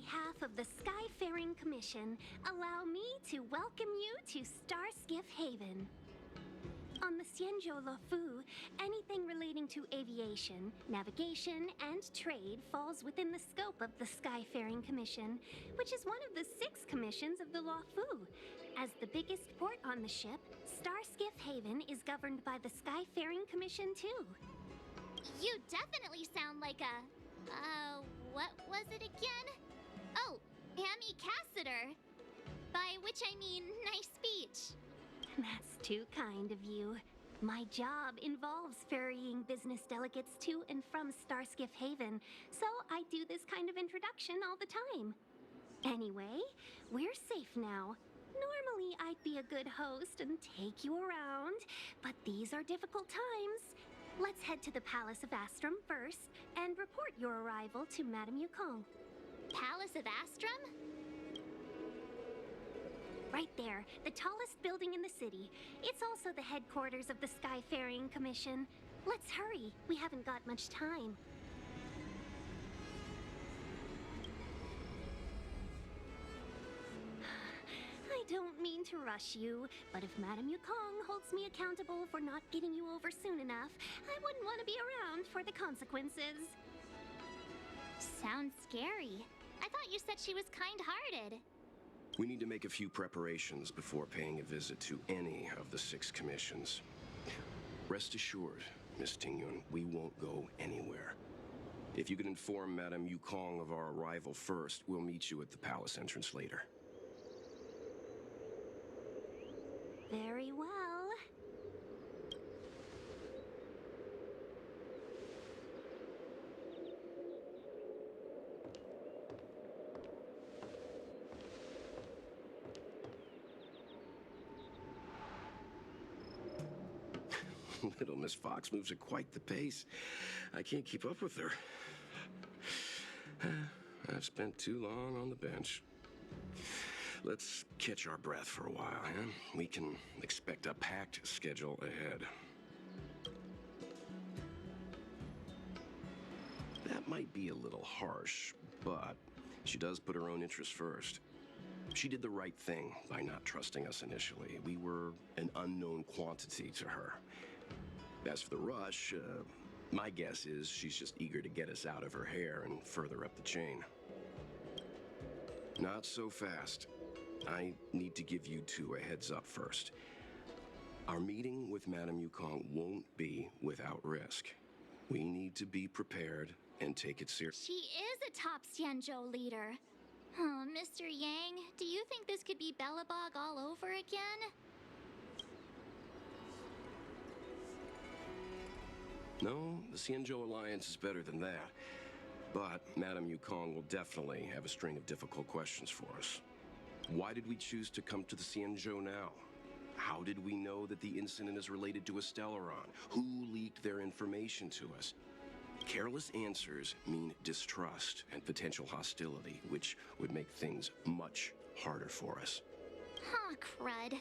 behalf of the Skyfaring Commission, allow me to welcome you to Starskiff Haven. On the Xianzhou Luofu, anything relating to aviation, navigation, and trade falls within the scope of the Skyfaring Commission, which is one of the 6 commissions of the Luofu. As the biggest port on the ship, Starskiff Haven is governed by the Skyfaring Commission too. You definitely sound like a... what was it again? Oh, Amy Cassiter. By which I mean, nice speech. That's too kind of you. My job involves ferrying business delegates to and from Starskiff Haven, so I do this kind of introduction all the time. Anyway, we're safe now. Normally, I'd be a good host and take you around, but these are difficult times. Let's head to the Palace of Astrum first and report your arrival to Madame Yukong. Palace of Astrum? Right there, the tallest building in the city. It's also the headquarters of the Skyfaring Commission. Let's hurry, we haven't got much time. I don't mean to rush you, but if Madame Yukong holds me accountable for not getting you over soon enough, I wouldn't want to be around for the consequences. Sounds scary. I thought you said she was kind-hearted. We need to make a few preparations before paying a visit to any of the 6 commissions. Rest assured, Miss Tingyun, we won't go anywhere. If you could inform Madame Yukong of our arrival first, we'll meet you at the palace entrance later. Very well. Little Miss Fox moves at quite the pace. I can't keep up with her. I've spent too long on the bench. Let's catch our breath for a while, huh? We can expect a packed schedule ahead. That might be a little harsh, but she does put her own interests first. She did the right thing by not trusting us initially. We were an unknown quantity to her. As for the rush, my guess is she's just eager to get us out of her hair and further up the chain. Not so fast. I need to give you 2 a heads up first. Our meeting with Madame Yukong won't be without risk. We need to be prepared and take it seriously. She is a top Xianzhou leader. Oh, Mr. Yang, do you think this could be Bellabog all over again? No, the Xianzhou Alliance is better than that. But Madame Yukong will definitely have a string of difficult questions for us. Why did we choose to come to the Xianzhou now? How did we know that the incident is related to a Stellaron? Who leaked their information to us? Careless answers mean distrust and potential hostility, which would make things much harder for us. Huh, crud.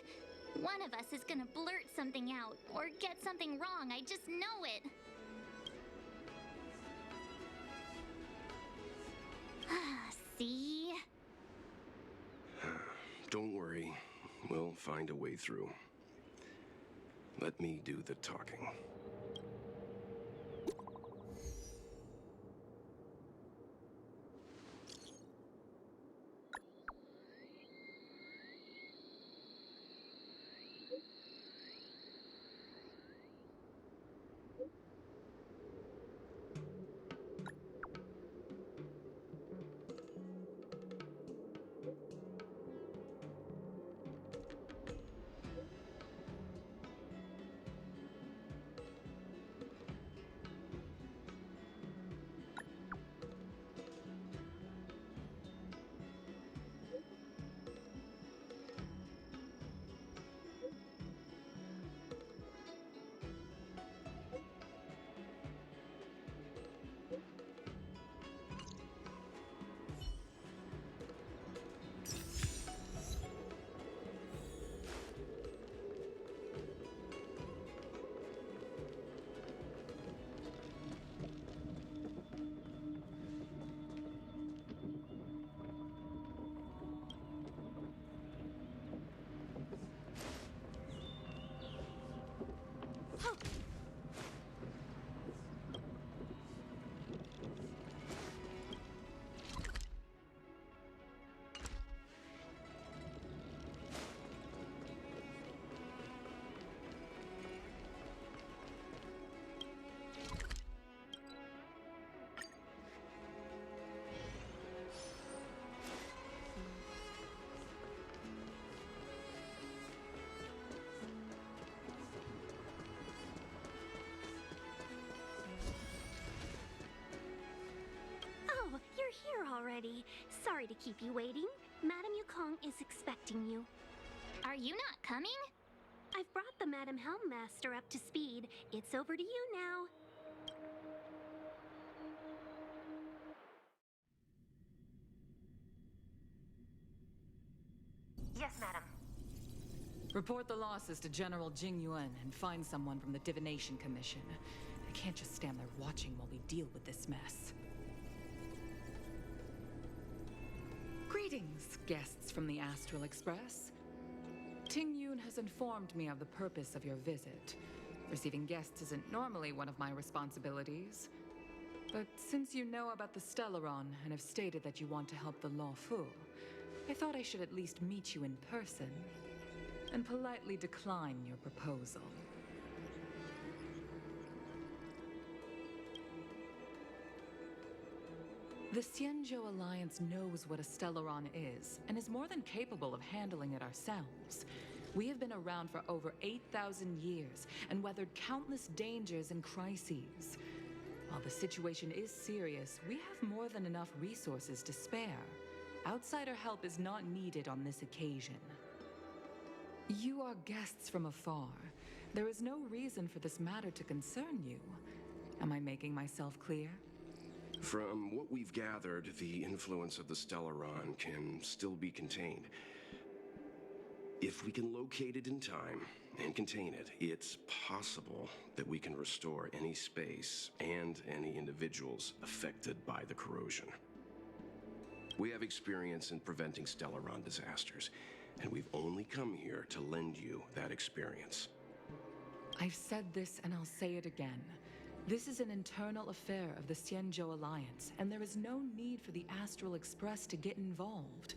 One of us is gonna blurt something out, or get something wrong, I just know it. See? Don't worry, we'll find a way through. Let me do the talking. already. Sorry to keep you waiting. Madame Yukong is expecting you. Are you not coming? I've brought the Madame Helmmaster up to speed. It's over to you now. Yes, madam. Report the losses to General Jing Yuan and find someone from the Divination Commission. I can't just stand there watching while we deal with this mess. Greetings, guests from the Astral Express. Ting Yun has informed me of the purpose of your visit. Receiving guests isn't normally one of my responsibilities. But since you know about the Stellaron and have stated that you want to help the Law Fu, I thought I should at least meet you in person and politely decline your proposal. The Xianzhou Alliance knows what a Stellaron is and is more than capable of handling it ourselves. We have been around for over 8,000 years and weathered countless dangers and crises. While the situation is serious, we have more than enough resources to spare. Outsider help is not needed on this occasion. You are guests from afar. There is no reason for this matter to concern you. Am I making myself clear? From what we've gathered, the influence of the Stellaron can still be contained. If we can locate it in time and contain it, it's possible that we can restore any space and any individuals affected by the corrosion. We have experience in preventing Stellaron disasters, and we've only come here to lend you that experience. I've said this and I'll say it again. This is an internal affair of the Xianzhou Alliance, and there is no need for the Astral Express to get involved.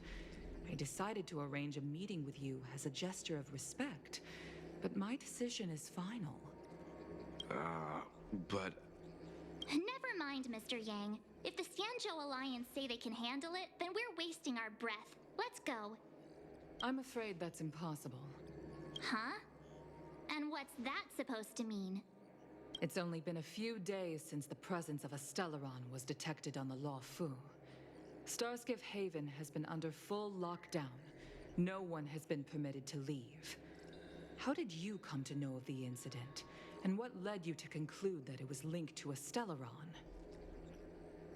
I decided to arrange a meeting with you as a gesture of respect, but my decision is final. But... Never mind, Mr. Yang. If the Xianzhou Alliance say they can handle it, then we're wasting our breath. Let's go. I'm afraid that's impossible. Huh? And what's that supposed to mean? It's only been a few days since the presence of a Stellaron was detected on the Law Fu. Starskiff Haven has been under full lockdown. No one has been permitted to leave. How did you come to know of the incident? And what led you to conclude that it was linked to a Stellaron?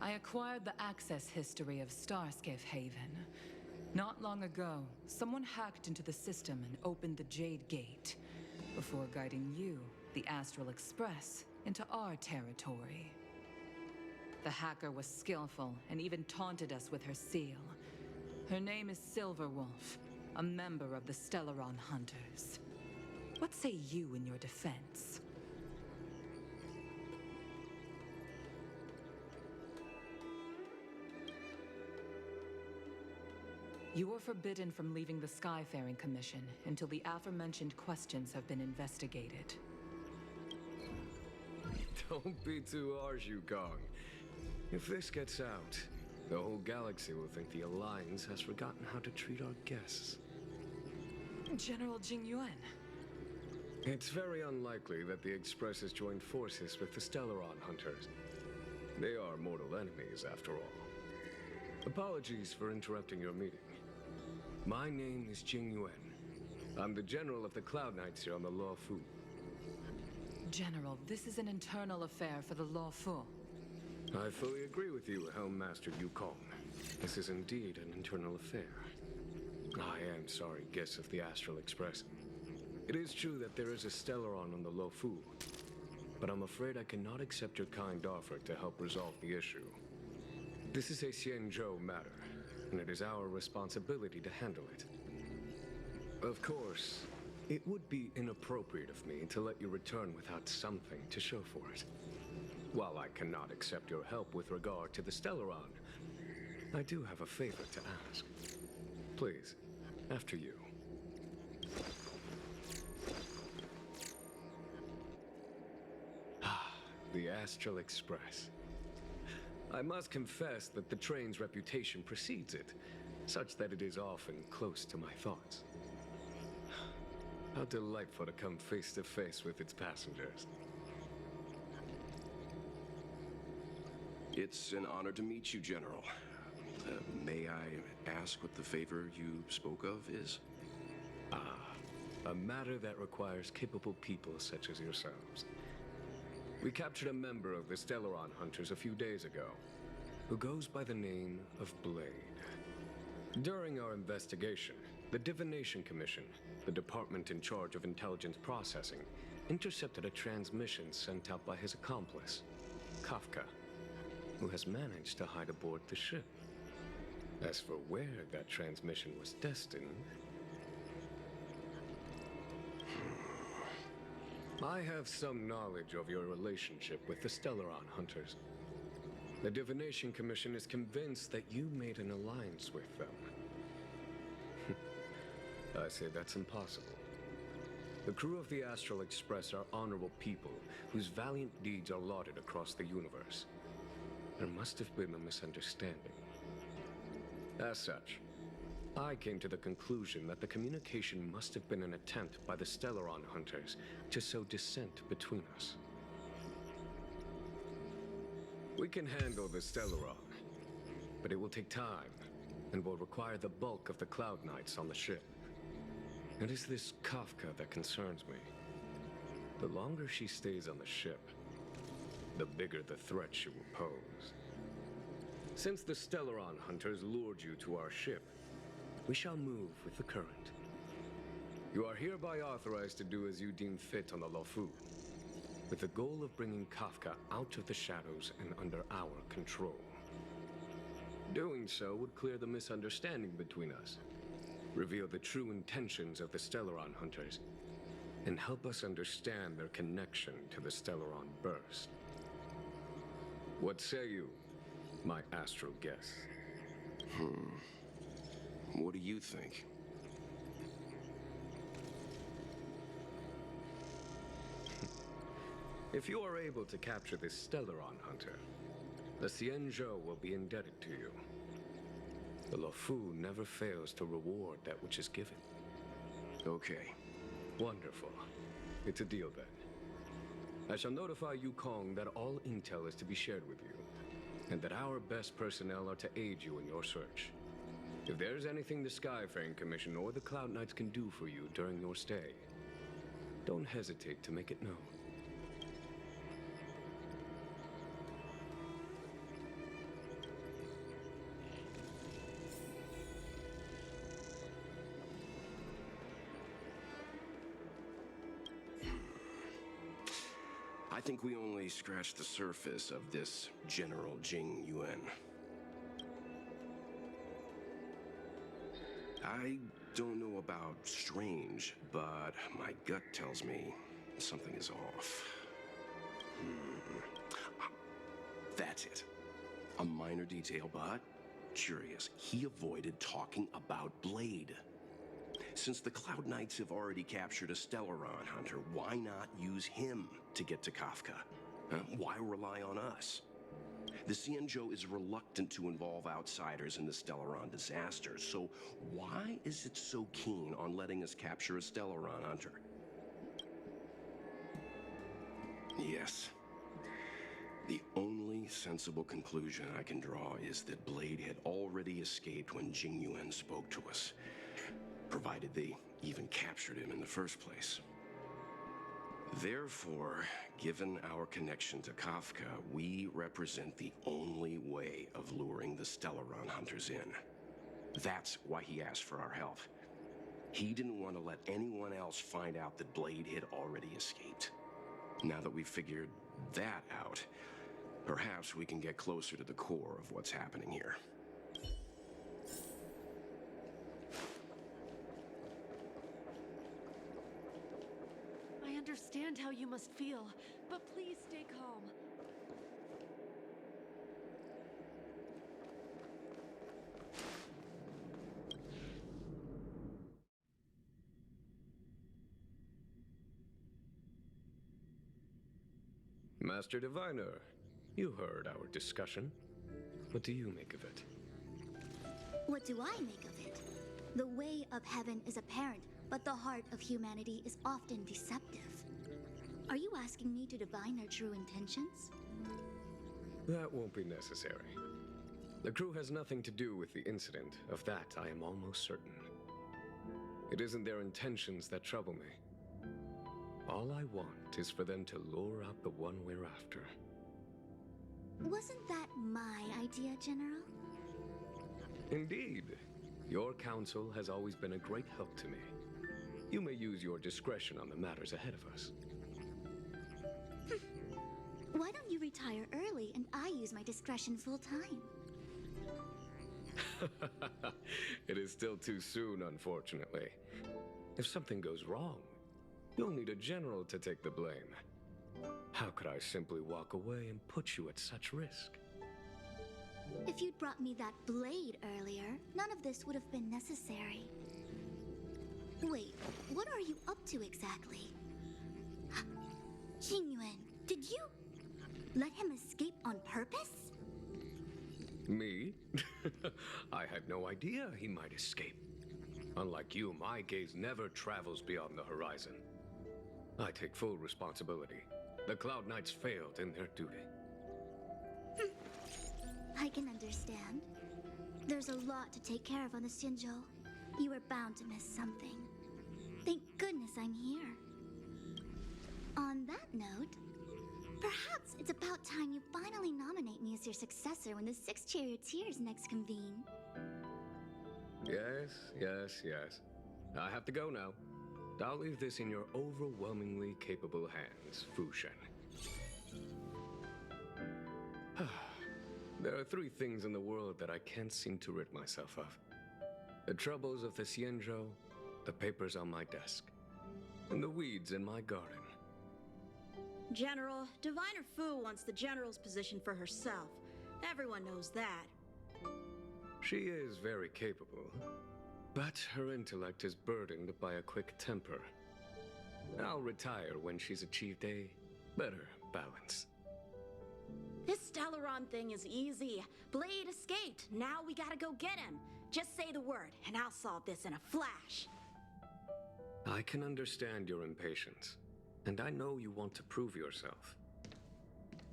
I acquired the access history of Starskiff Haven. Not long ago, someone hacked into the system and opened the Jade Gate, before guiding you, the Astral Express, into our territory. The hacker was skillful and even taunted us with her seal. Her name is Silverwolf, a member of the Stellaron Hunters. What say you in your defense? You are forbidden from leaving the Skyfaring Commission until the aforementioned questions have been investigated. Don't be too harsh, Yukong. If this gets out, the whole galaxy will think the Alliance has forgotten how to treat our guests. General Jing Yuan. It's very unlikely that the Express has joined forces with the Stellaron Hunters. They are mortal enemies, after all. Apologies for interrupting your meeting. My name is Jing Yuan. I'm the General of the Cloud Knights here on the Law Fu. General, this is an internal affair for the Law Fu. I fully agree with you, Helmmaster Yukong. This is indeed an internal affair. I am sorry, guests of the Astral Express. It is true that there is a Stellaron on the Law Fu, but I'm afraid I cannot accept your kind offer to help resolve the issue. This is a Xianzhou matter, and it is our responsibility to handle it. Of course, it would be inappropriate of me to let you return without something to show for it. While I cannot accept your help with regard to the Stellaron, I do have a favor to ask. Please, after you. The Astral Express. I must confess that the train's reputation precedes it, such that it is often close to my thoughts. How delightful to come face to face with its passengers. It's an honor to meet you, General. May I ask what the favor you spoke of is? A matter that requires capable people such as yourselves. We captured a member of the Stellaron Hunters a few days ago, who goes by the name of Blade. During our investigation, the Divination Commission, the department in charge of intelligence processing, intercepted a transmission sent out by his accomplice, Kafka, who has managed to hide aboard the ship. As for where that transmission was destined, I have some knowledge of your relationship with the Stellaron Hunters. The Divination Commission is convinced that you made an alliance with them. I say that's impossible. The crew of the Astral Express are honorable people whose valiant deeds are lauded across the universe. There must have been a misunderstanding. As such, I came to the conclusion that the communication must have been an attempt by the Stellaron Hunters to sow dissent between us. We can handle the Stellaron, but it will take time and will require the bulk of the Cloud Knights on the ship. It is this Kafka that concerns me. The longer she stays on the ship, the bigger the threat she will pose. Since the Stellaron Hunters lured you to our ship, we shall move with the current. You are hereby authorized to do as you deem fit on the Lofu, with the goal of bringing Kafka out of the shadows and under our control. Doing so would clear the misunderstanding between us, reveal the true intentions of the Stellaron Hunters, and help us understand their connection to the Stellaron Burst. What say you, my astral guest? What do you think? If you are able to capture this Stellaron Hunter, the Xianzhou will be indebted to you. The Lofu never fails to reward that which is given. Okay. Wonderful. It's a deal then. I shall notify Yukong that all intel is to be shared with you, and that our best personnel are to aid you in your search. If there's anything the Skyfaring Commission or the Cloud Knights can do for you during your stay, don't hesitate to make it known. I think we only scratched the surface of this General Jing Yuan. I don't know about strange, but my gut tells me something is off. That's it. A minor detail, but curious. He avoided talking about Blade. Since the Cloud Knights have already captured a Stellaron Hunter, why not use him to get to Kafka? Why rely on us? The Xianzhou is reluctant to involve outsiders in the Stellaron disaster, so why is it so keen on letting us capture a Stellaron Hunter? Yes. The only sensible conclusion I can draw is that Blade had already escaped when Jing Yuan spoke to us, provided they even captured him in the first place. Therefore, given our connection to Kafka, we represent the only way of luring the Stellaron Hunters in. That's why he asked for our help. He didn't want to let anyone else find out that Blade had already escaped. Now that we've figured that out, perhaps we can get closer to the core of what's happening here. I understand how you must feel, but please stay calm. Master Diviner, you heard our discussion. What do you make of it? What do I make of it? The way of heaven is apparent, but the heart of humanity is often deceptive. Are you asking me to divine their true intentions? That won't be necessary. The crew has nothing to do with the incident. Of that, I am almost certain. It isn't their intentions that trouble me. All I want is for them to lure out the one we're after. Wasn't that my idea, General? Indeed. Your counsel has always been a great help to me. You may use your discretion on the matters ahead of us. Why don't you retire early and I use my discretion full time? It is still too soon, unfortunately. If something goes wrong, you'll need a general to take the blame. How could I simply walk away and put you at such risk? If you'd brought me that blade earlier, none of this would have been necessary. Wait, what are you up to exactly? Xingyuan, did you let him escape on purpose? Me? I had no idea he might escape. Unlike you, my gaze never travels beyond the horizon. I take full responsibility. The Cloud Knights failed in their duty. I can understand. There's a lot to take care of on the Xinzhou. You were bound to miss something. Thank goodness I'm here. On that note, perhaps it's about time you finally nominate me as your successor when the Six Charioteers next convene. Yes. I have to go now. I'll leave this in your overwhelmingly capable hands, Fu Shen. There are three things in the world that I can't seem to rid myself of. The troubles of the Xianzhou, the papers on my desk, and the weeds in my garden. General, Diviner Fu wants the General's position for herself. Everyone knows that. She is very capable, but her intellect is burdened by a quick temper. I'll retire when she's achieved a better balance. This Stellaron thing is easy. Blade escaped. Now we gotta go get him. Just say the word, and I'll solve this in a flash. I can understand your impatience, and I know you want to prove yourself.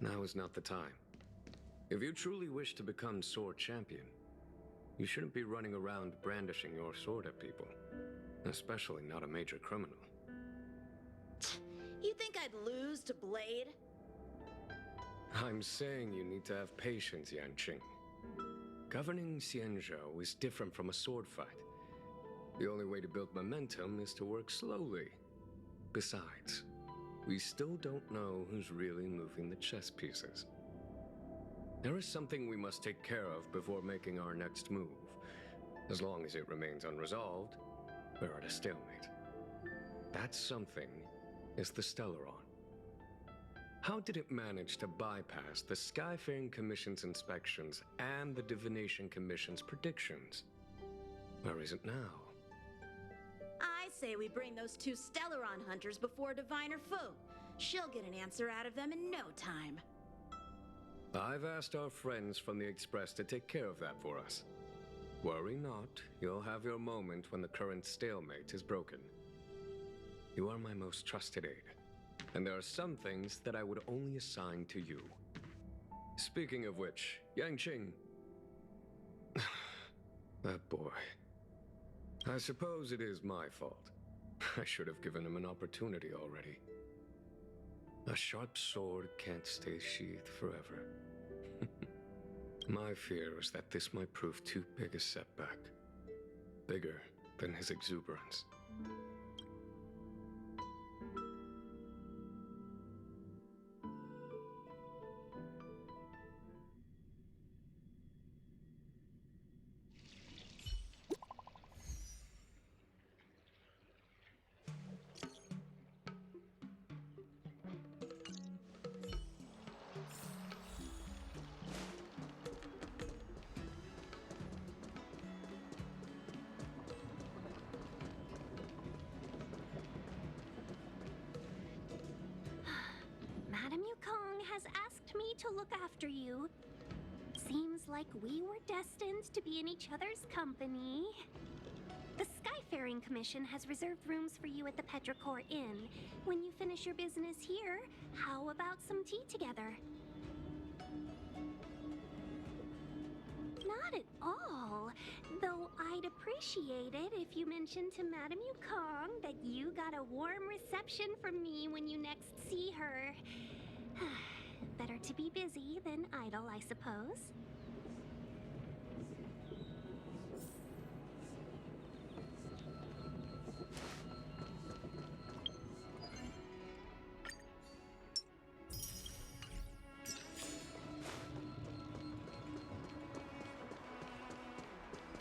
Now is not the time. If you truly wish to become sword champion, you shouldn't be running around brandishing your sword at people, especially not a major criminal. You think I'd lose to Blade? I'm saying you need to have patience, Yanqing. Governing Xianzhou is different from a sword fight. The only way to build momentum is to work slowly. Besides, we still don't know who's really moving the chess pieces. There is something we must take care of before making our next move. As long as it remains unresolved, we're at a stalemate. That something is the Stellaron. How did it manage to bypass the Skyfaring Commission's inspections and the Divination Commission's predictions? Where is it now? I say we bring those two Stellaron hunters before Diviner Fu. She'll get an answer out of them in no time. I've asked our friends from the Express to take care of that for us. Worry not, you'll have your moment when the current stalemate is broken. You are my most trusted aide, and there are some things that I would only assign to you. Speaking of which, Yanqing... that boy. I suppose it is my fault. I should have given him an opportunity already. A sharp sword can't stay sheathed forever. My fear is that this might prove too big a setback. Bigger than his exuberance. Madame Yukong has asked me to look after you. Seems like we were destined to be in each other's company. The Skyfaring Commission has reserved rooms for you at the Petrichor Inn. When you finish your business here, how about some tea together? Not at all. Though I'd appreciate it if you mentioned to Madame Yukong that you got a warm reception from me when you next see her. Better to be busy than idle, I suppose.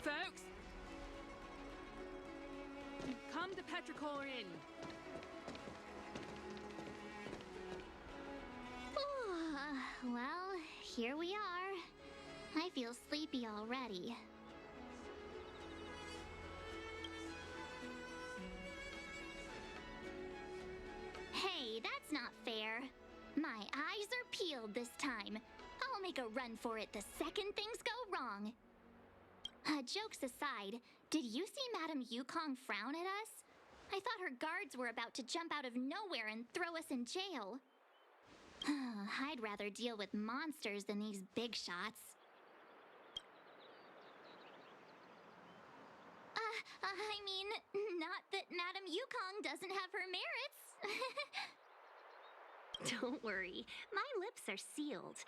Folks! Come to Petrichor Inn. Well, here we are. I feel sleepy already. Hey, that's not fair. My eyes are peeled this time. I'll make a run for it the second things go wrong. Jokes aside, did you see Madame Yukong frown at us? I thought her guards were about to jump out of nowhere and throw us in jail. I'd rather deal with monsters than these big shots. I mean, not that Madame Yukong doesn't have her merits. Don't worry, my lips are sealed.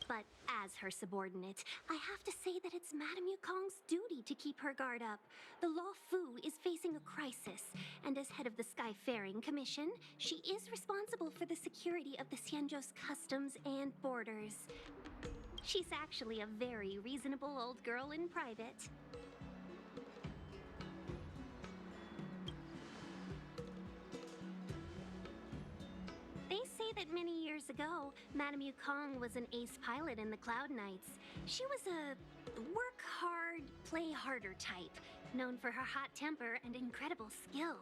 But as her subordinate, I have to say that it's Madame Yukong's duty to keep her guard up. The Law Fu is facing a crisis, and as head of the Skyfaring Commission, she is responsible for the security of the Xianzhou's customs and borders. She's actually a very reasonable old girl in private. They say that many years ago, Madame Yukong was an ace pilot in the Cloud Knights. She was a work hard, play harder type, known for her hot temper and incredible skill.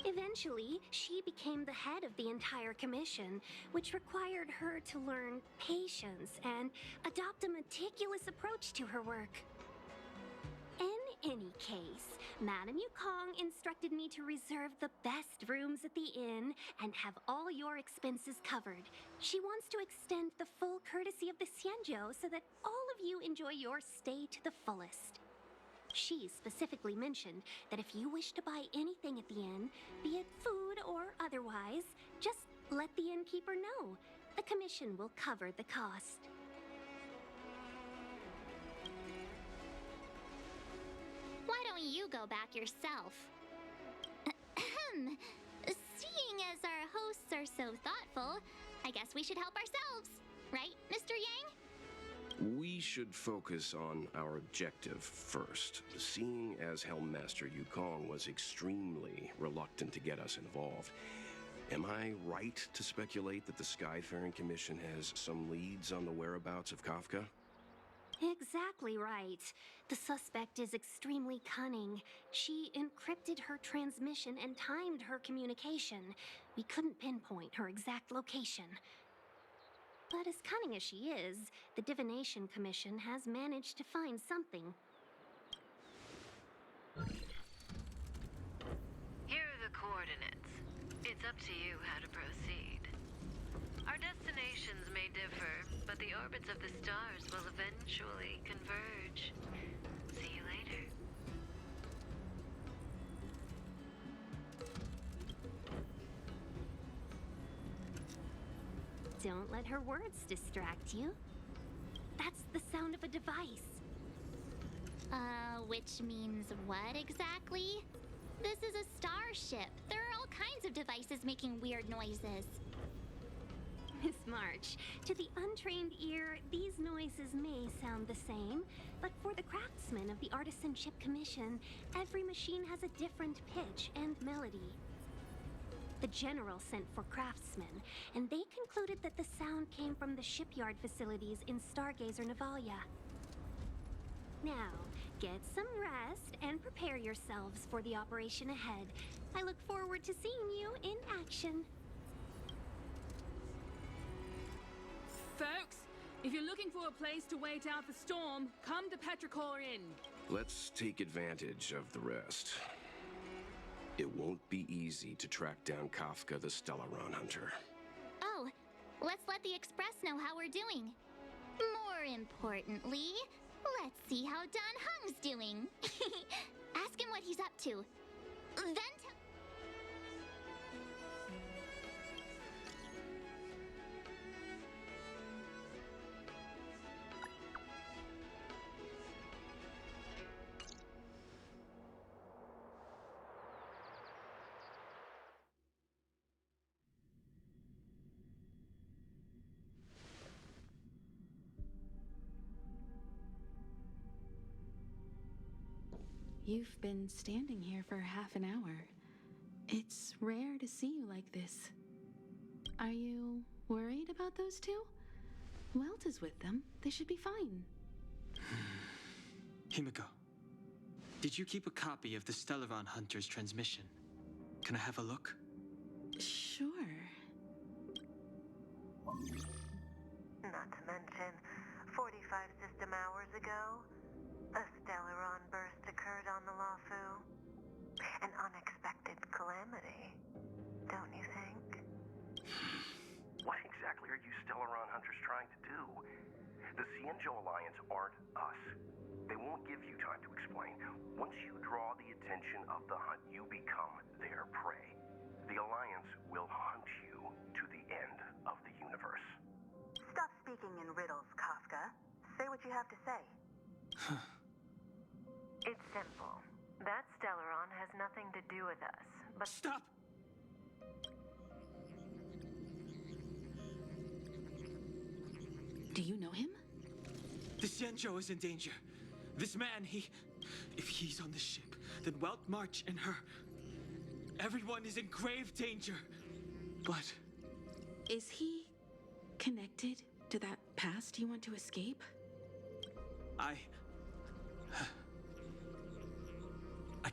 Eventually, she became the head of the entire commission, which required her to learn patience and adopt a meticulous approach to her work. In any case, Madame Yukong instructed me to reserve the best rooms at the inn and have all your expenses covered. She wants to extend the full courtesy of the Xianzhou so that all of you enjoy your stay to the fullest. She specifically mentioned that if you wish to buy anything at the inn, be it food or otherwise, just let the innkeeper know. The commission will cover the cost. Why don't you go back yourself? Seeing as our hosts are so thoughtful, I guess we should help ourselves. Right, Mr. Yang? We should focus on our objective first. Seeing as Helmmaster Yukong was extremely reluctant to get us involved, am I right to speculate that the Skyfaring Commission has some leads on the whereabouts of Kafka? Exactly right. The suspect is extremely cunning. She encrypted her transmission and timed her communication. We couldn't pinpoint her exact location. But as cunning as she is, the Divination Commission has managed to find something. Here are the coordinates. It's up to you how to proceed. Our destinations may differ, but the orbits of the stars will eventually converge. See you later. Don't let her words distract you. That's the sound of a device. Which means what exactly? This is a starship. There are all kinds of devices making weird noises. Miss March, to the untrained ear, these noises may sound the same, but for the craftsmen of the Artisanship Commission, every machine has a different pitch and melody. The General sent for craftsmen, and they concluded that the sound came from the shipyard facilities in Stargazer Navalia. Now, get some rest and prepare yourselves for the operation ahead. I look forward to seeing you in action. Folks, if you're looking for a place to wait out the storm, come to Petrichor Inn. Let's take advantage of the rest. It won't be easy to track down Kafka the Stellaron Hunter. Oh, let's let the Express know how we're doing. More importantly, let's see how Don Hung's doing. Ask him what he's up to. Then You've been standing here for half an hour. It's rare to see you like this. Are you worried about those two? Welt is with them. They should be fine. Himiko, did you keep a copy of the Stellaron Hunter's transmission? Can I have a look? Sure. Not to mention, 45 system hours ago, a Stellaron burst occurred on the Lawfu. An unexpected calamity, don't you think? What exactly are you Stellaron Hunters trying to do? The Cienjo Alliance aren't us. They won't give you time to explain. Once you draw the attention of the hunt, you become their prey. The Alliance will hunt you to the end of the universe. Stop speaking in riddles, Kafka. Say what you have to say. It's simple. That Stellaron has nothing to do with us, but... Stop! Do you know him? The Xianzhou is in danger. This man, if he's on the ship, then Welt March and her... Everyone is in grave danger. But... Is he connected to that past you want to escape? I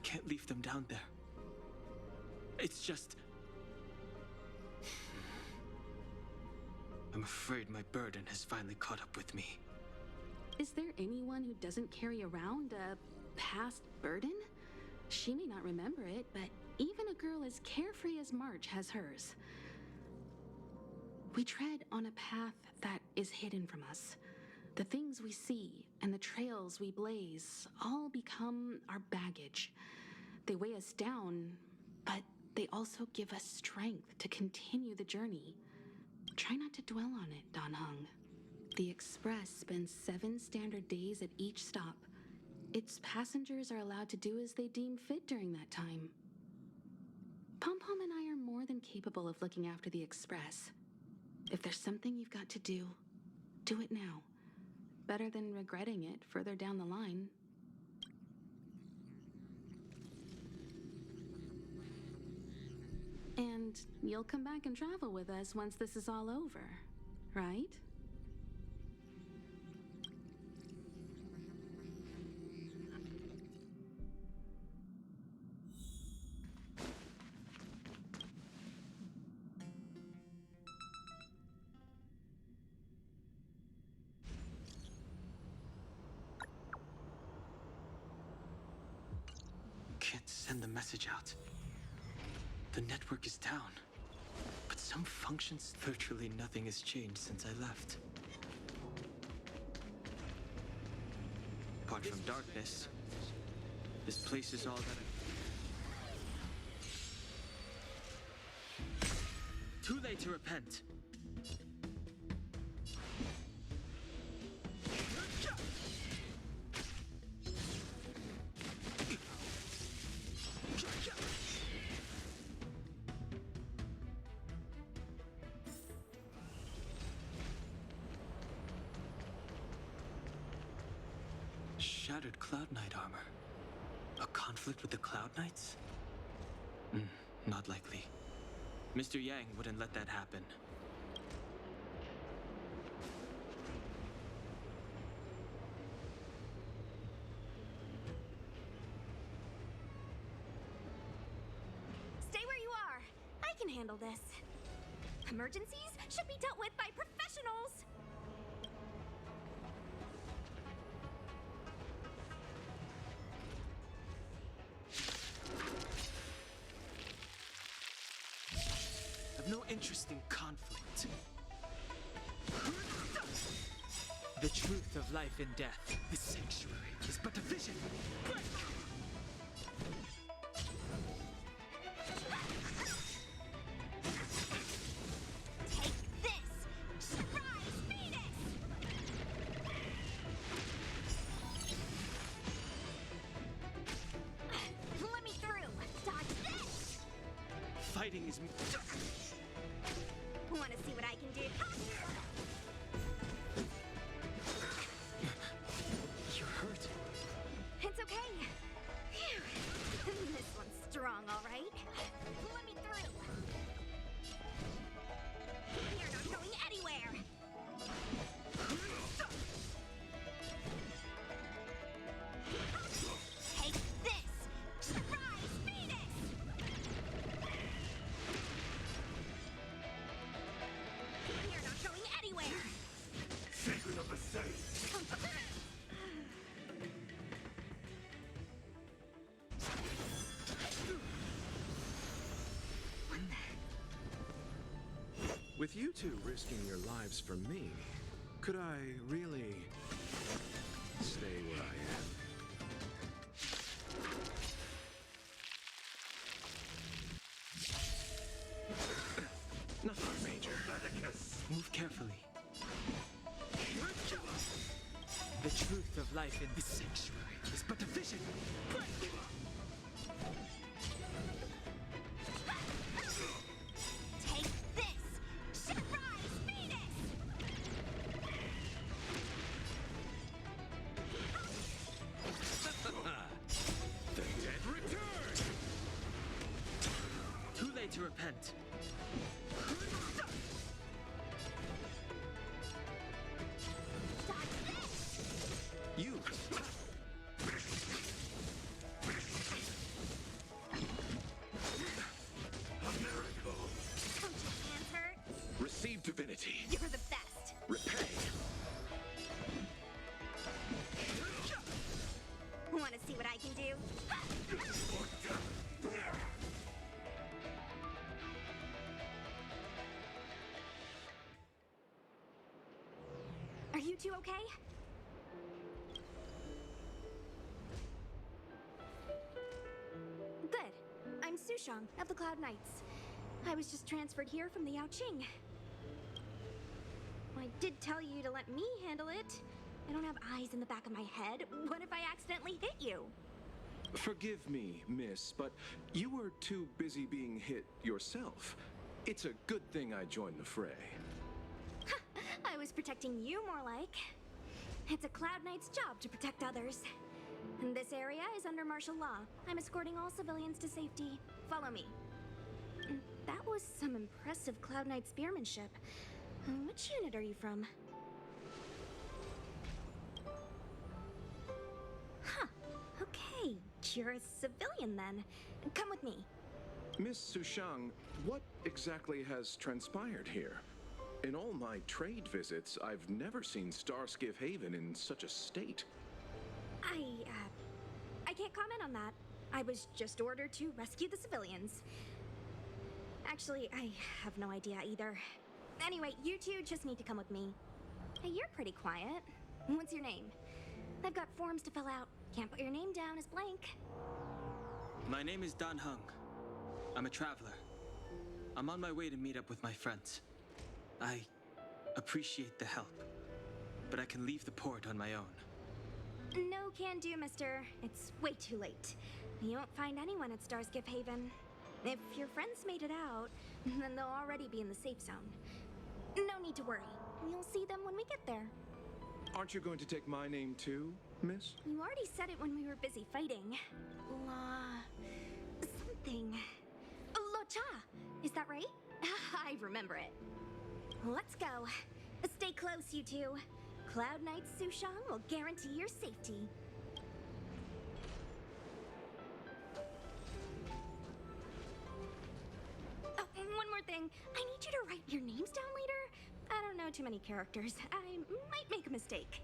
can't leave them down there. It's just... I'm afraid my burden has finally caught up with me. Is there anyone who doesn't carry around a past burden? She may not remember it, but even a girl as carefree as March has hers. We tread on a path that is hidden from us. The things we see and the trails we blaze all become our baggage. They weigh us down, but they also give us strength to continue the journey. Try not to dwell on it, Don Hung. The Express spends 7 standard days at each stop. Its passengers are allowed to do as they deem fit during that time. Pom-Pom and I are more than capable of looking after the Express. If there's something you've got to do it now. Better than regretting it further down the line. And you'll come back and travel with us once this is all over, right? Can't send the message out. The network is down. But some functions, virtually nothing has changed since I left. Apart from darkness, this place is all that I... Too late to repent. Shattered Cloud Knight armor. A conflict with the Cloud Knights? Not likely. Mr. Yang wouldn't let that happen. Stay where you are. I can handle this. Emergencies should be dealt with by professionals. I've no interest in conflict. The truth of life and death. The sanctuary is but a vision. Take this! Surprise Venus! Let me through! Dodge this! Fighting is... Want to see what I can do? You're hurt. It's okay. Phew. This one's strong, all right. Let me through. You're not going anywhere. Take this! Surprise Venus! You're not going anywhere. Secret of the safe. With you two risking your lives for me, could I really stay where I am? Nothing major. Move carefully. The truth of life in the sanctuary is but a vision. Take this! Surprise Venus! The dead return! Too late to repent. Dodge this! You! A miracle. Don't your hands hurt? Receive divinity. You're the best. Repay. Want to see what I can do? Are you two okay? Good. I'm Sushang of the Cloud Knights. I was just transferred here from the Yaoqing. I did tell you to let me handle it. I don't have eyes in the back of my head. What if I accidentally hit you? Forgive me, miss, but you were too busy being hit yourself. It's a good thing I joined the fray. I was protecting you more like. It's a Cloud Knight's job to protect others. And this area is under martial law. I'm escorting all civilians to safety. Follow me. That was some impressive Cloud Knight spearmanship. Which unit are you from? Huh. Okay. You're a civilian then. Come with me. Miss Sushang, what exactly has transpired here? In all my trade visits, I've never seen Starskiff Haven in such a state. I can't comment on that. I was just ordered to rescue the civilians. Actually, I have no idea either. Anyway, you two just need to come with me. Hey, you're pretty quiet. What's your name? I've got forms to fill out. Can't put your name down as blank. My name is Dan Hung. I'm a traveler. I'm on my way to meet up with my friends. I appreciate the help, but I can leave the port on my own. No can do, mister. It's way too late. You won't find anyone at Starskiff Haven. If your friends made it out, then they'll already be in the safe zone. No need to worry. You'll see them when we get there. Aren't you going to take my name too, miss? You already said it when we were busy fighting. Something. Lo Cha! Is that right? I remember it. Let's go. Stay close, you two. Cloud Knight Sushang will guarantee your safety. Oh, one more thing. I need you to write your names down later. I don't know too many characters. I might make a mistake.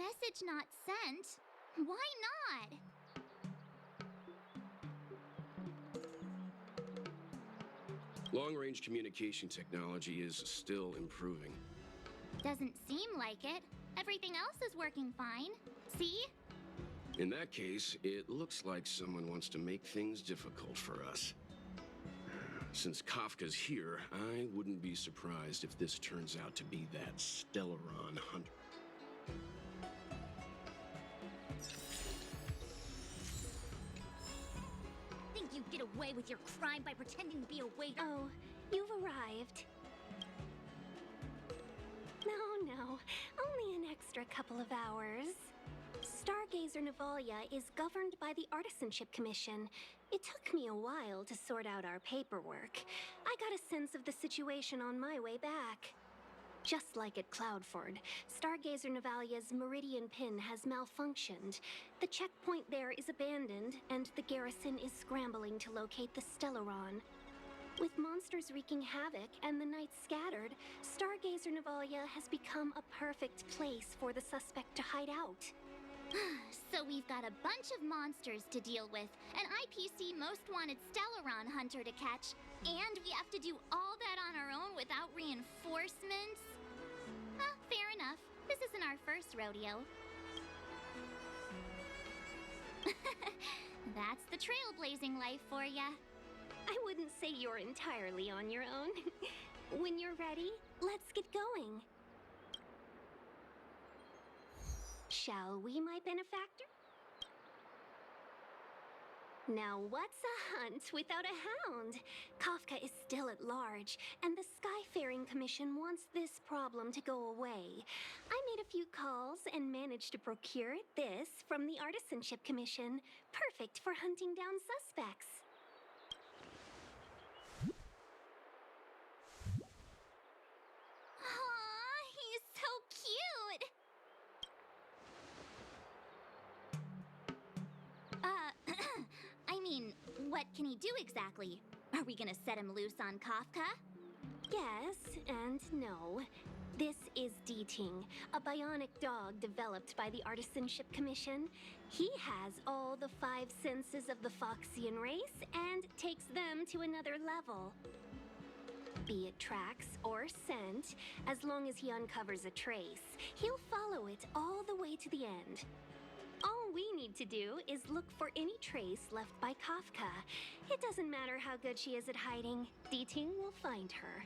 Message not sent? Why not? Long-range communication technology is still improving. Doesn't seem like it. Everything else is working fine. See? In that case, it looks like someone wants to make things difficult for us. Since Kafka's here, I wouldn't be surprised if this turns out to be that Stellaron hunter. Think you'd get away with your crime by pretending to be a waiter? Oh, you've arrived. No, only an extra couple of hours. Stargazer Navalia is governed by the Artisanship Commission. It took me a while to sort out our paperwork. I got a sense of the situation on my way back. Just like at Cloudford, Stargazer Navalia's Meridian Pin has malfunctioned. The checkpoint there is abandoned, and the garrison is scrambling to locate the Stellaron. With monsters wreaking havoc and the night scattered, Stargazer Navalia has become a perfect place for the suspect to hide out. So we've got a bunch of monsters to deal with, an IPC Most Wanted Stellaron hunter to catch, and we have to do all that on our own without reinforcements? Fair enough. This isn't our first rodeo. That's the trailblazing life for ya. I wouldn't say you're entirely on your own. When you're ready, let's get going. Shall we, my benefactor? Now what's a hunt without a hound? Kafka is still at large, and the Skyfaring Commission wants this problem to go away. I made a few calls and managed to procure this from the Artisanship Commission. Perfect for hunting down suspects. Aw, he's so cute! I mean, what can he do exactly? Are we gonna set him loose on Kafka? Yes and no. This is D-Ting, a bionic dog developed by the Artisanship Commission. He has all the 5 senses of the Foxian race and takes them to another level. Be it tracks or scent, as long as he uncovers a trace, he'll follow it all the way to the end. All we need to do is look for any trace left by Kafka. It doesn't matter how good she is at hiding, D-Ting will find her.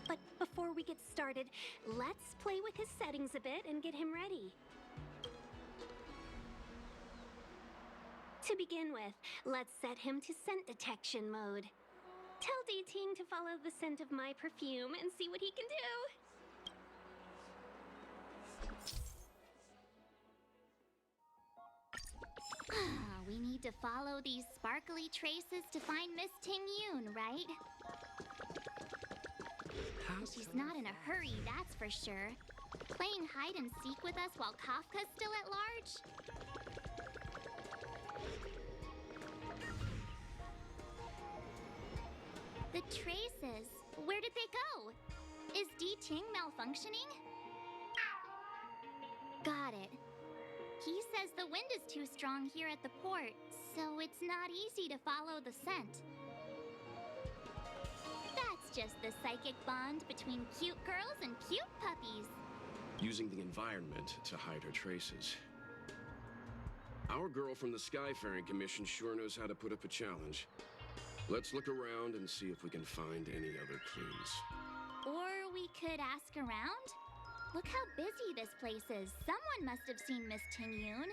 But before we get started, let's play with his settings a bit and get him ready. To begin with, let's set him to scent detection mode. Tell D-Ting to follow the scent of my perfume and see what he can do. We need to follow these sparkly traces to find Miss Ting-Yoon, right? She's not in a hurry, that's for sure. Playing hide and seek with us while Kafka's still at large? The traces, where did they go? Is D-Ting malfunctioning? Got it. He says the wind is too strong here at the port, so it's not easy to follow the scent. That's just the psychic bond between cute girls and cute puppies. Using the environment to hide her traces. Our girl from the Skyfaring Commission sure knows how to put up a challenge. Let's look around and see if we can find any other clues. Or we could ask around? Look how busy this place is. Someone must have seen Miss Ting-Yoon.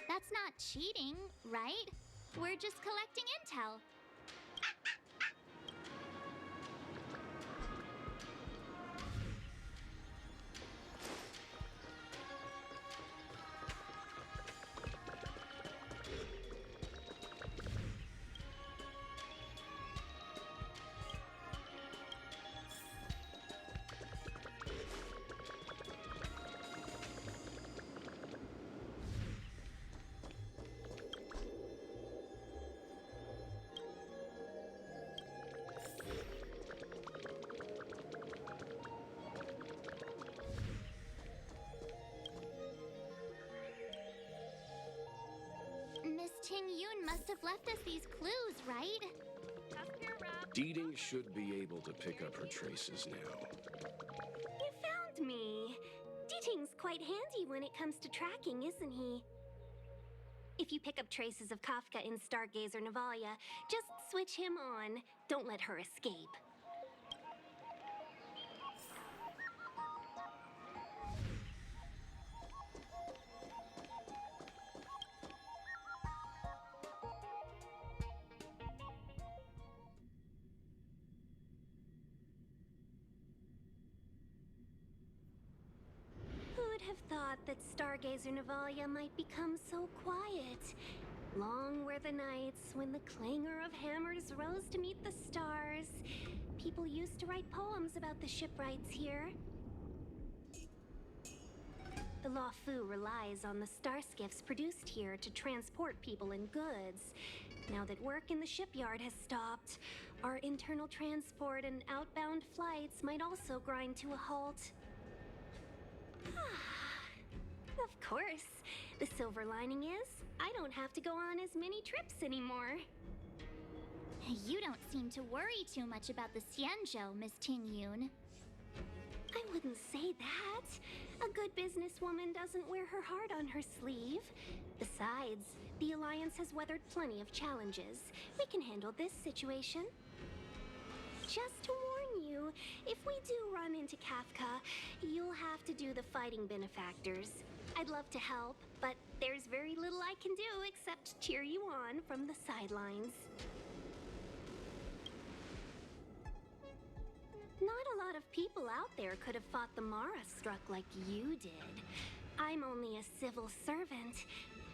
That's not cheating, right? We're just collecting intel. must have left us these clues, right? Deeding should be able to pick up her traces now. You found me. Deeting's quite handy when it comes to tracking, isn't he? If you pick up traces of Kafka in Stargazer Navalia, just switch him on. Don't let her escape. Who'd have thought that Stargazer Navalia might become so quiet? Long were the nights when the clangor of hammers rose to meet the stars. People used to write poems about the shipwrights here. The Law Fu relies on the star skiffs produced here to transport people and goods. Now that work in the shipyard has stopped, our internal transport and outbound flights might also grind to a halt. Of course. The silver lining is, I don't have to go on as many trips anymore. You don't seem to worry too much about the Xianzhou, Miss Ting Yun. I wouldn't say that. A good businesswoman doesn't wear her heart on her sleeve. Besides, the Alliance has weathered plenty of challenges. We can handle this situation. Just to warn you, if we do run into Kafka, you'll have to do the fighting benefactors. I'd love to help, but there's very little I can do except cheer you on from the sidelines. Not a lot of people out there could have fought the Mara struck like you did. I'm only a civil servant.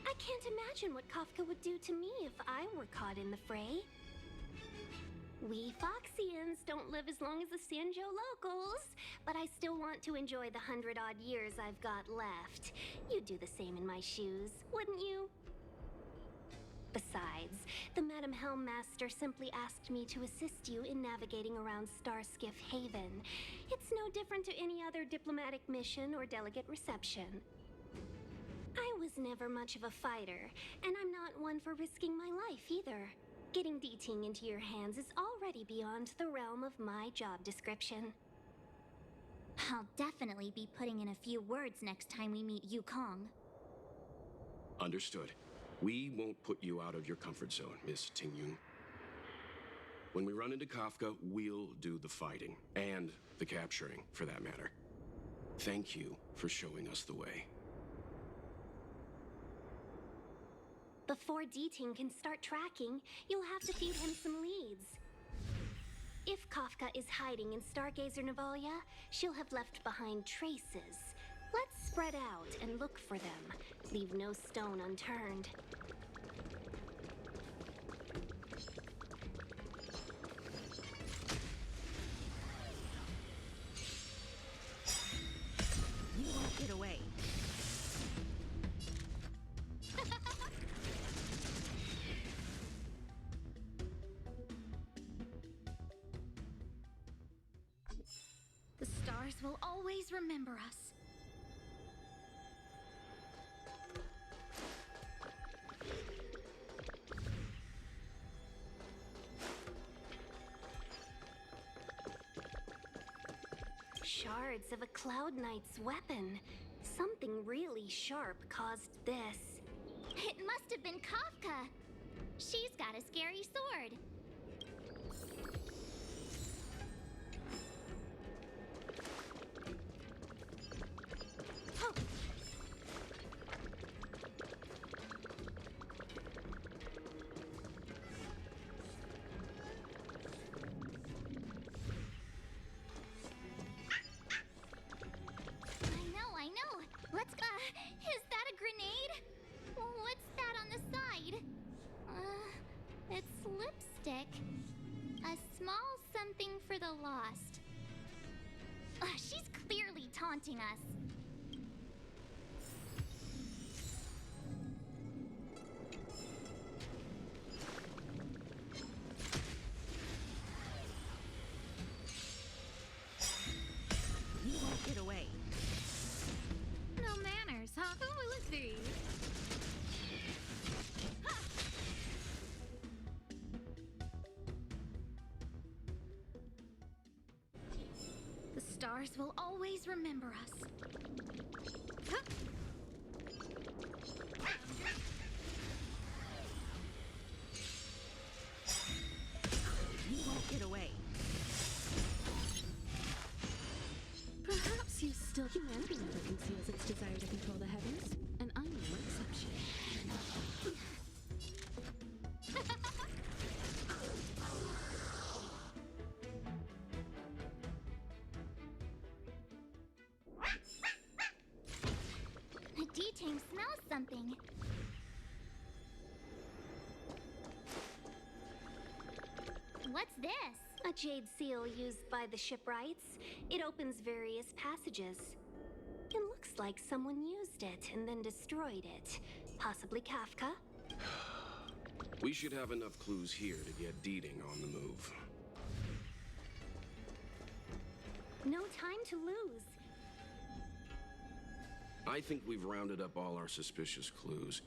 I can't imagine what Kafka would do to me if I were caught in the fray. We Foxians don't live as long as the Xianzhou locals, but I still want to enjoy the 100-odd years I've got left. You'd do the same in my shoes, wouldn't you? Besides, the Madam Helmmaster simply asked me to assist you in navigating around Starskiff Haven. It's no different to any other diplomatic mission or delegate reception. I was never much of a fighter, and I'm not one for risking my life either. Getting Deeting into your hands is already beyond the realm of my job description. I'll definitely be putting in a few words next time we meet Yukong. Understood. We won't put you out of your comfort zone, Miss Tingyun. When we run into Kafka, we'll do the fighting. And the capturing, for that matter. Thank you for showing us the way. Before Deeting can start tracking, you'll have to feed him some leads. If Kafka is hiding in Stargazer Navalia, she'll have left behind traces. Let's spread out and look for them. Leave no stone unturned. You won't get away. The stars will always remember us. Shards of a Cloud Knight's weapon. Something really sharp caused this. It must have been Kafka. She's got a scary sword. Oh. I know. Let's, is that a grenade? What's that on the side? It's lipstick. A small something for the lost. She's clearly taunting us. You won't get away. No manners, huh? Who will it be? stars will always remember us. You won't get away. Perhaps you still humanity never conceals its desire to control the heavens, and I'm no exception. The D-Team smells something. What's this? A jade seal used by the shipwrights. It opens various passages. It looks like someone used it and then destroyed it. Possibly Kafka? We should have enough clues here to get Deeding on the move. No time to lose. I think we've rounded up all our suspicious clues.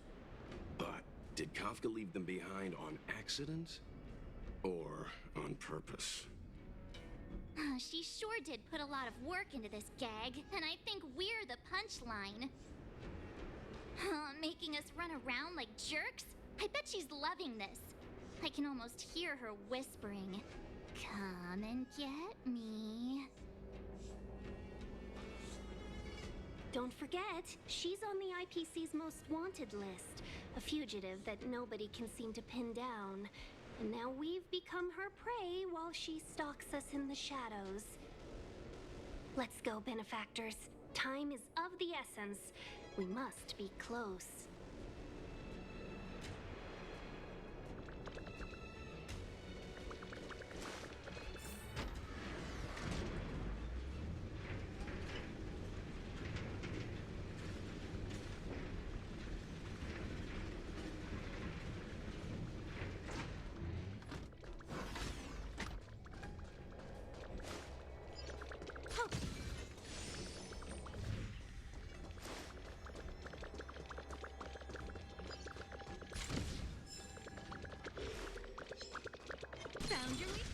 But did Kafka leave them behind on accident? Or on purpose? She sure did put a lot of work into this gag, and I think we're the punchline. Making us run around like jerks? I bet she's loving this. I can almost hear her whispering, "Come and get me." Don't forget, she's on the IPC's most wanted list. A fugitive that nobody can seem to pin down. And now we've become her prey while she stalks us in the shadows. Let's go, benefactors. Time is of the essence. We must be close. Found your weakness.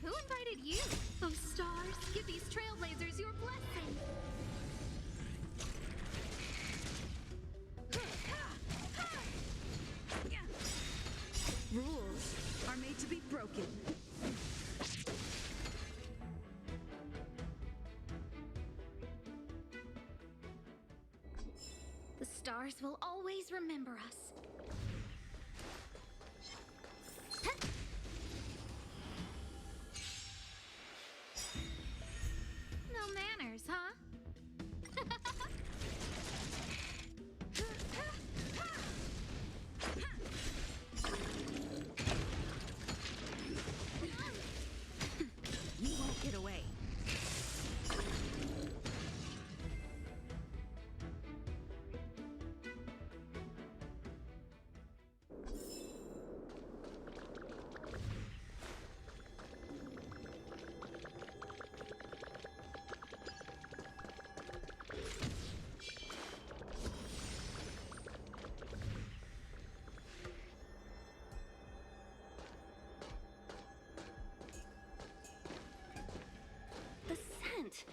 Who invited you? Oh, stars, give these trailblazers your blessing. Rules are made to be broken. The stars will always remember us. No manners, huh? You won't get away. The scent!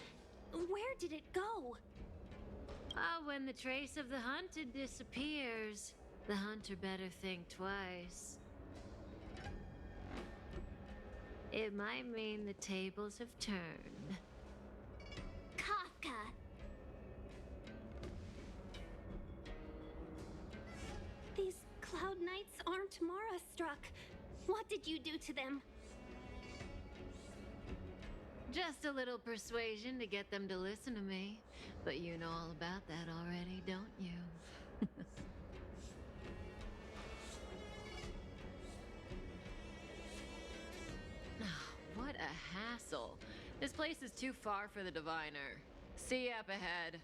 Where did it go? When the trace of the hunted disappears, the hunter better think twice. It might mean the tables have turned. Kafka. These Cloud Knights aren't Mara-struck. What did you do to them? Just a little persuasion to get them to listen to me. But you know all about that already, don't you? What a hassle. This place is too far for the diviner. See you up ahead.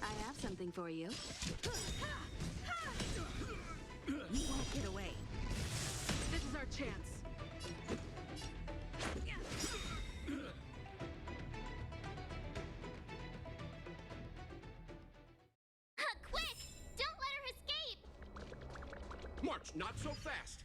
I have something for for you. You won't get away. This is our chance. Quick! Don't let her escape! March, not so fast!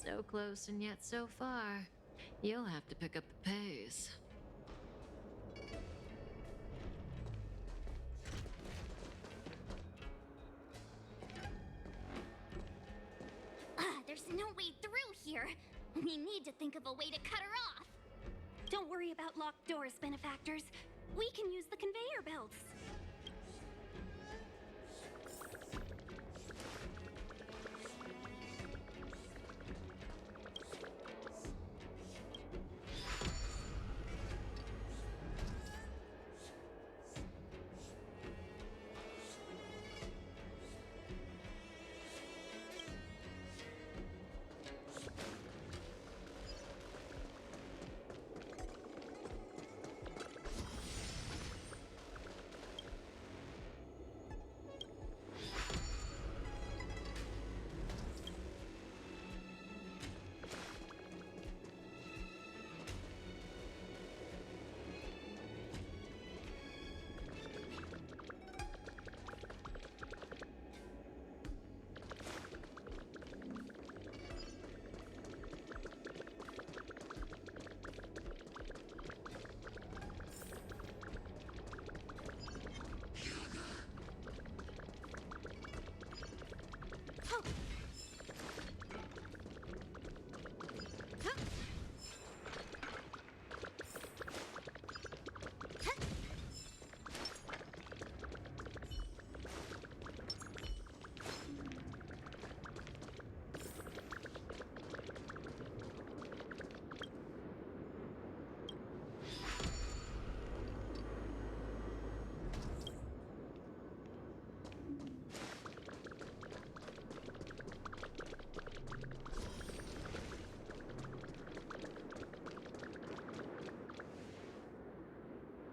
So close and yet so far. You'll have to pick up the pace. There's no way through here. We need to think of a way to cut her off. Don't worry about locked doors, benefactors. We can use the conveyor belts.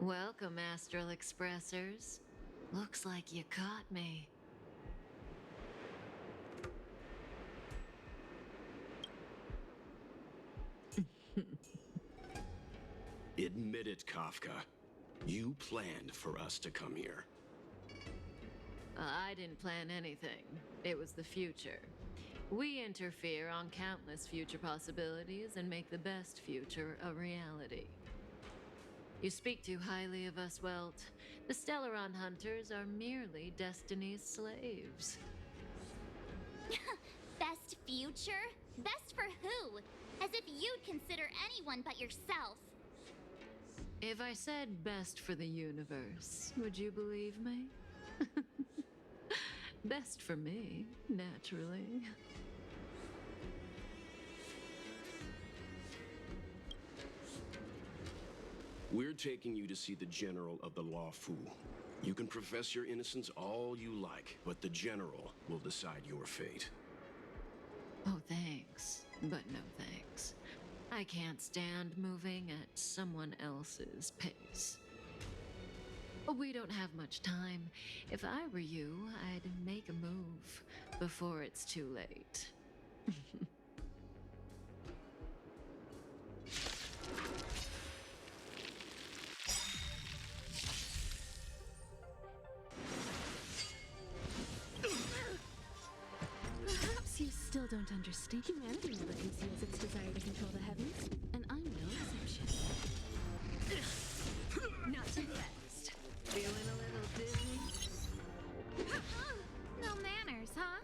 Welcome, Astral Expressors. Looks like you caught me. Admit it, Kafka. You planned for us to come here. I didn't plan anything. It was the future. We interfere on countless future possibilities and make the best future a reality. You speak too highly of us, Welt. The Stellaron Hunters are merely Destiny's slaves. Best future? Best for who? As if you'd consider anyone but yourself. If I said best for the universe, would you believe me? Best for me, naturally. We're taking you to see the General of the Law Fu. You can profess your innocence all you like, but the General will decide your fate. Oh, thanks, but no thanks. I can't stand moving at someone else's pace. We don't have much time. If I were you, I'd make a move before it's too late. Perhaps you still don't understand. Humanity never conceals its desire to control the heavens, and I'm no exception. Not too fast. Feeling a little dizzy? No manners, huh?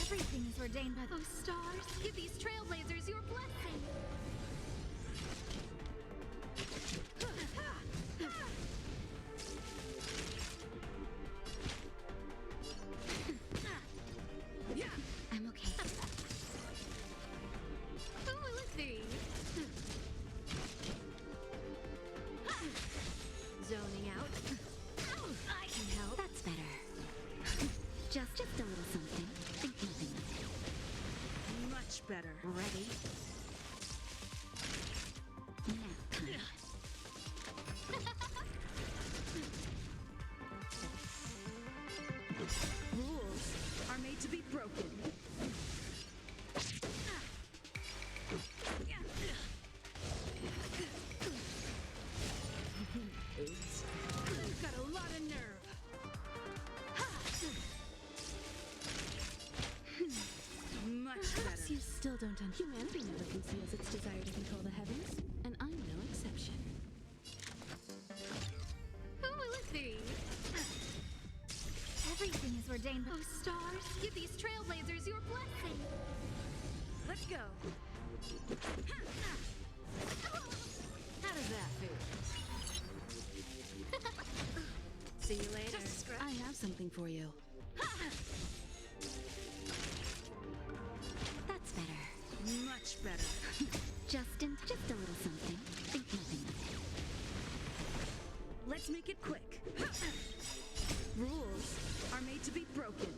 Everything is ordained by those stars. Give these trailblazers your blessing. I'm okay. Who will it be? zoning out. I can help. That's better. Just a little something. Think nothing of it. Much better. Ready? Nap time. Rules are made to be broken. Oops. You've got a lot of nerve. Much better. You still don't understand. Humanity never conceals its desire to control the heavens, and I'm no exception. Who will it be? Everything is ordained. Oh, stars, give these trailblazers your blessing. Let's go. How does that feel? See you later. I have something for you. That's better. Much better. Just a little something. Think nothing of it. Let's make it quick. Rules are made to be broken.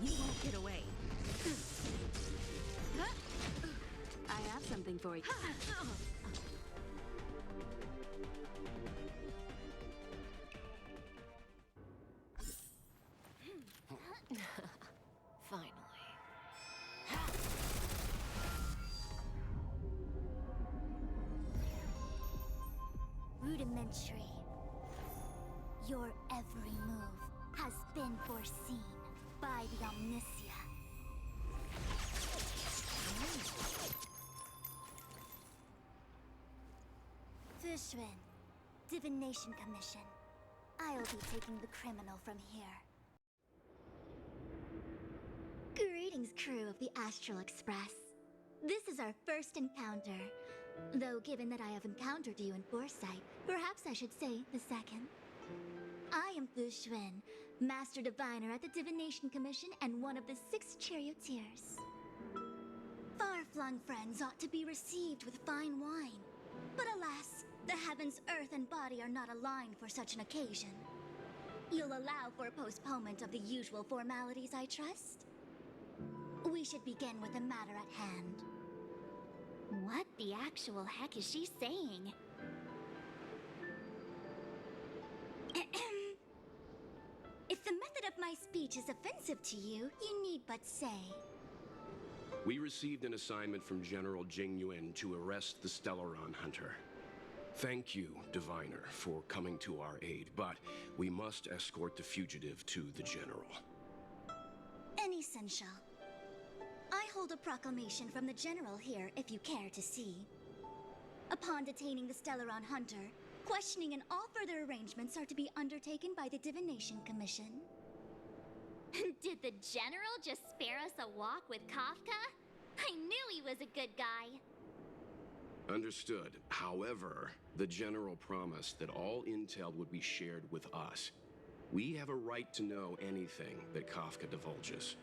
You won't get away. I have something for you. Finally. Rudimentary. Your every move has been foreseen by the Omniscia. Fishrin, Divination Commission. I'll be taking the criminal from here. Greetings, crew of the Astral Express. This is our first encounter. Though given that I have encountered you in foresight, perhaps I should say the second. I am Fu Xuan, Master Diviner at the Divination Commission and one of the 6 charioteers. Far-flung friends ought to be received with fine wine. But alas, the heavens, earth, and body are not aligned for such an occasion. You'll allow for a postponement of the usual formalities, I trust? We should begin with the matter at hand. What the actual heck is she saying? If the method of my speech is offensive to you, you need but say. We received an assignment from General Jing Yuan to arrest the Stellaron Hunter. Thank you, Diviner, for coming to our aid, but we must escort the fugitive to the General. Essential. I hold a proclamation from the General here, if you care to see. Upon detaining the Stellaron Hunter, questioning and all further arrangements are to be undertaken by the Divination Commission. Did the General just spare us a walk with Kafka? I knew he was a good guy. Understood. However, the General promised that all intel would be shared with us. We have a right to know anything that Kafka divulges.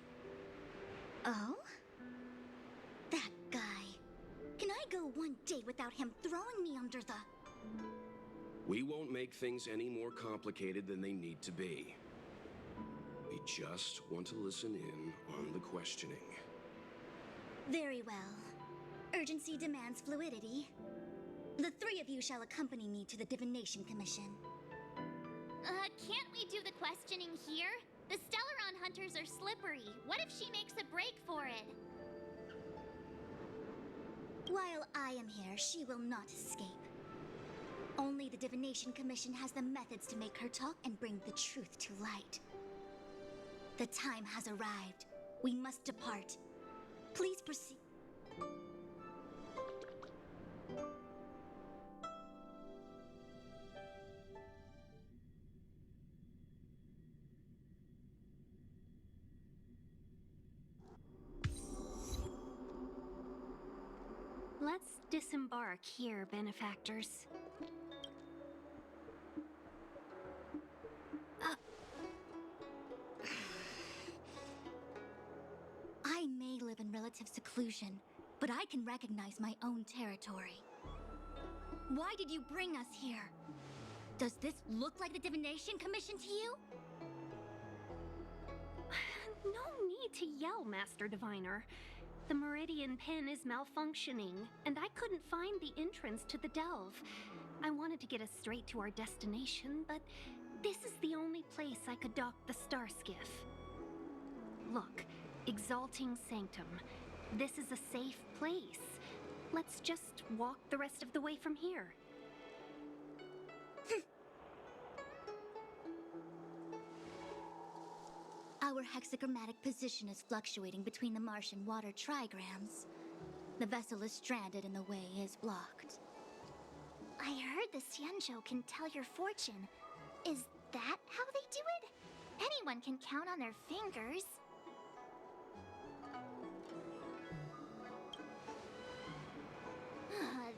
Oh? That guy. Can I go one day without him throwing me under the... We won't make things any more complicated than they need to be. We just want to listen in on the questioning. Very well. Urgency demands fluidity. The 3 of you shall accompany me to the Divination Commission. Can't we do the questioning here? The Stellaron hunters are slippery. What if she makes a break for it? While I am here, she will not escape. Only the Divination Commission has the methods to make her talk and bring the truth to light. The time has arrived. We must depart. Please proceed. Let's disembark here, benefactors. I may live in relative seclusion, but I can recognize my own territory. Why did you bring us here? Does this look like the Divination Commission to you? No need to yell, Master Diviner. The Meridian Pin is malfunctioning, and I couldn't find the entrance to the delve. I wanted to get us straight to our destination, but this is the only place I could dock the star skiff. Look, Exalting Sanctum. This is a safe place. Let's just walk the rest of the way from here. Our hexagrammatic position is fluctuating between the Martian water trigrams. The vessel is stranded and the way is blocked. I heard the Xianzhou can tell your fortune. Is that how they do it? Anyone can count on their fingers.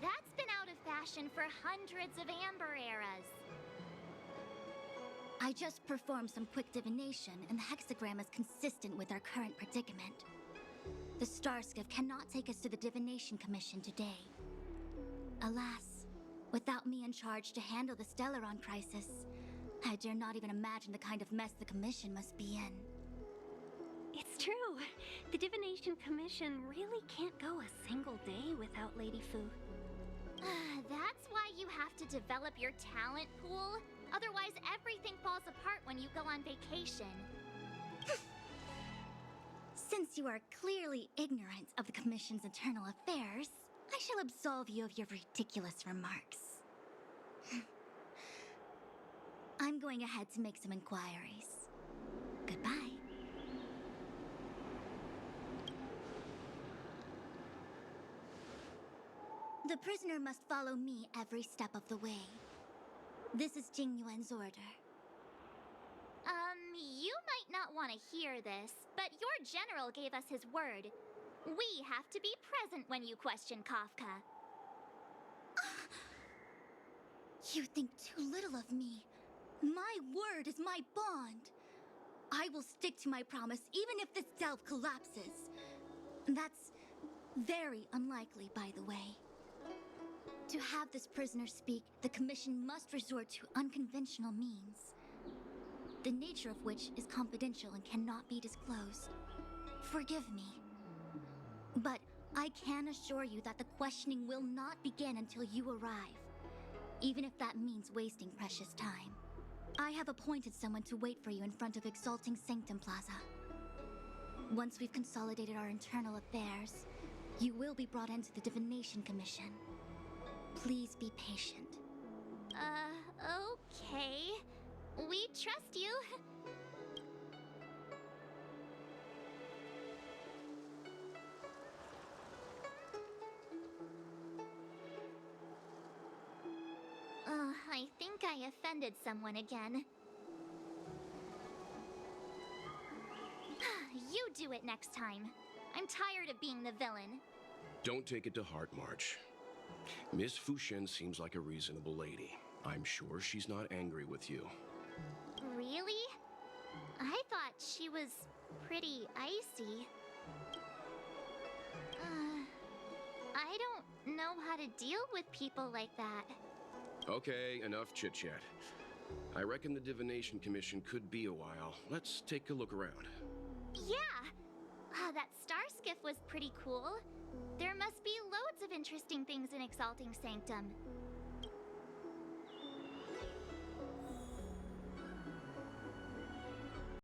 That's been out of fashion for hundreds of Amber eras. I just performed some quick divination, and the hexagram is consistent with our current predicament. The star skiff cannot take us to the Divination Commission today. Alas, without me in charge to handle the Stellaron crisis, I dare not even imagine the kind of mess the Commission must be in. It's true. The Divination Commission really can't go a single day without Lady Fu. That's why you have to develop your talent pool. Otherwise, everything falls apart when you go on vacation. Since you are clearly ignorant of the Commission's internal affairs, I shall absolve you of your ridiculous remarks. I'm going ahead to make some inquiries. Goodbye. The prisoner must follow me every step of the way. This is Jing Yuan's order. You might not want to hear this, but your general gave us his word. We have to be present when you question Kafka. You think too little of me. My word is my bond. I will stick to my promise even if this delve collapses. That's very unlikely, by the way. To have this prisoner speak, the Commission must resort to unconventional means, the nature of which is confidential and cannot be disclosed. Forgive me. But I can assure you that the questioning will not begin until you arrive, even if that means wasting precious time. I have appointed someone to wait for you in front of Exalting Sanctum Plaza. Once we've consolidated our internal affairs, you will be brought into the Divination Commission. Please be patient. Okay. We trust you. I think I offended someone again. You do it next time. I'm tired of being the villain. Don't take it to heart, March. Miss Fushen seems like a reasonable lady. I'm sure she's not angry with you. Really? I thought she was pretty icy. I don't know how to deal with people like that. Okay, enough chit-chat. I reckon the Divination Commission could be a while. Let's take a look around. Yeah! That star skiff was pretty cool. There must be loads of interesting things in Exalting Sanctum.